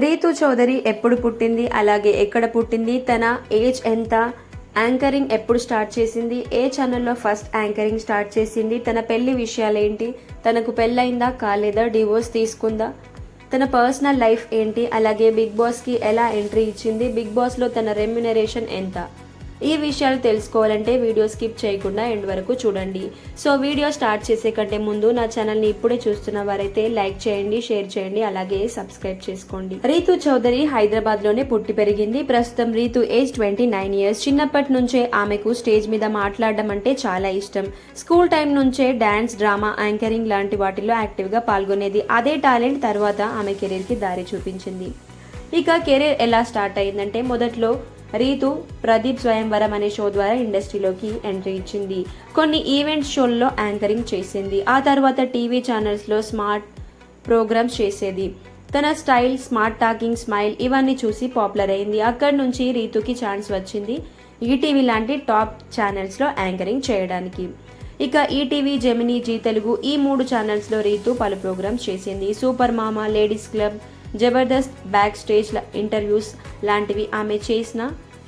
రీతు చౌదరి ఎప్పుడు పుట్టింది, అలాగే ఎక్కడ పుట్టింది, తన ఏజ్ ఎంత, యాంకరింగ్ ఎప్పుడు స్టార్ట్ చేసింది, ఏ ఛానల్లో ఫస్ట్ యాంకరింగ్ స్టార్ట్ చేసింది, తన పెళ్లి విషయాలేంటి, తనకు పెళ్ళయిందా కాలేదా, డివోర్స్ తీసుకుందా, తన పర్సనల్ లైఫ్ ఏంటి, అలాగే బిగ్ బాస్కి ఎలా ఎంట్రీ ఇచ్చింది, బిగ్ బాస్లో తన రెమ్యునరేషన్ ఎంత, ఈ విషయాలు తెలుసుకోవాలంటే వీడియో స్కిప్ చేయకుండా ఎండ్ వరకు చూడండి. సో వీడియో స్టార్ట్ చేసే కంటే ముందు నా ఛానల్ని ఇప్పుడే చూస్తున్న వారైతే లైక్ చేయండి, షేర్ చేయండి, అలాగే సబ్స్క్రైబ్ చేసుకోండి. రీతు చౌదరి హైదరాబాద్లోనే పుట్టి పెరిగింది. ప్రస్తుతం రీతు ఏజ్ 29 ఇయర్స్. చిన్నప్పటి నుంచే ఆమెకు స్టేజ్ మీద మాట్లాడడం అంటే చాలా ఇష్టం. స్కూల్ టైం నుంచే డాన్స్, డ్రామా, యాంకరింగ్ లాంటి వాటిల్లో యాక్టివ్గా పాల్గొనేది. అదే టాలెంట్ తర్వాత ఆమె కెరీర్కి దారి చూపించింది. ఇక కెరీర్ ఎలా స్టార్ట్ అయిందంటే, మొదట్లో రీతు ప్రదీప్ స్వయంవరం అనే షో ద్వారా ఇండస్ట్రీలోకి ఎంట్రీ ఇచ్చింది. కొన్ని ఈవెంట్ షోల్లో యాంకరింగ్ చేసింది. ఆ తర్వాత టీవీ ఛానల్స్లో స్మార్ట్ ప్రోగ్రామ్స్ చేసేది. తన స్టైల్, స్మార్ట్ టాకింగ్, స్మైల్ ఇవన్నీ చూసి పాపులర్ అయింది. అక్కడి నుంచి రీతుకి ఛాన్స్ వచ్చింది ఈటీవీ లాంటి టాప్ ఛానల్స్లో యాంకరింగ్ చేయడానికి. ఇక ఈటీవీ, జెమినీ, జీ తెలుగు ఈ 3 ఛానల్స్లో రీతు పలు ప్రోగ్రామ్స్ చేసింది. సూపర్ మామ, ladies club, Jabardasth, back stage interviews లాంటివి ఆమె చేసిన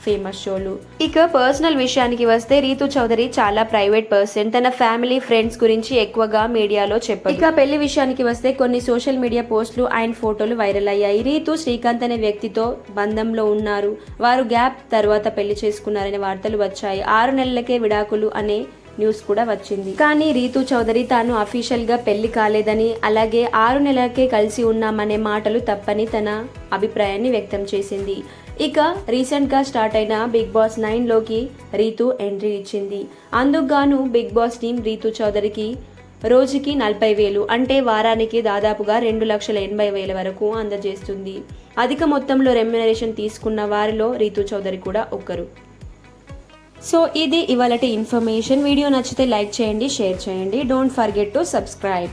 ఫేమస్ షోలు. ఇక పర్సనల్ విషయానికి వస్తే, రీతు చౌదరి చాలా ప్రైవేట్ పర్సన్. తన ఫ్యామిలీ, ఫ్రెండ్స్ గురించి ఎక్కువగా మీడియాలో చెప్పదు. ఇక పెళ్లి విషయానికి వస్తే కొన్ని సోషల్ మీడియా పోస్టులు, ఆయన ఫోటోలు వైరల్ అయ్యాయి. రీతు శ్రీకాంత్ అనే వ్యక్తితో బంధంలో ఉన్నారు. వారు గ్యాప్ తర్వాత పెళ్లి చేసుకున్నారనే వార్తలు వచ్చాయి. 6 నెలలకే విడాకులు అనే న్యూస్ కూడా వచ్చింది. కానీ రీతు చౌదరి తాను అఫీషియల్ గా పెళ్లి కాలేదని, అలాగే 6 నెలలకే కలిసి ఉన్నామనే మాటలు తప్పని తన అభిప్రాయాన్ని వ్యక్తం చేసింది. ఇక రీసెంట్ గా స్టార్ట్ అయిన బిగ్ బాస్ 9లోకి రీతు ఎంట్రీ ఇచ్చింది. అందుకుగాను బిగ్ బాస్ టీం రీతు చౌదరికి రోజుకి 40,000 అంటే వారానికి దాదాపుగా 2,80,000 వరకు అందజేస్తుంది. అధిక మొత్తంలో రెమ్యునరేషన్ తీసుకున్న వారిలో రీతు చౌదరి కూడా ఒకరు. సో ఇది ఇవాళటి ఇన్ఫర్మేషన్. వీడియో నచ్చితే లైక్ చేయండి, షేర్ చేయండి. Don't forget to subscribe.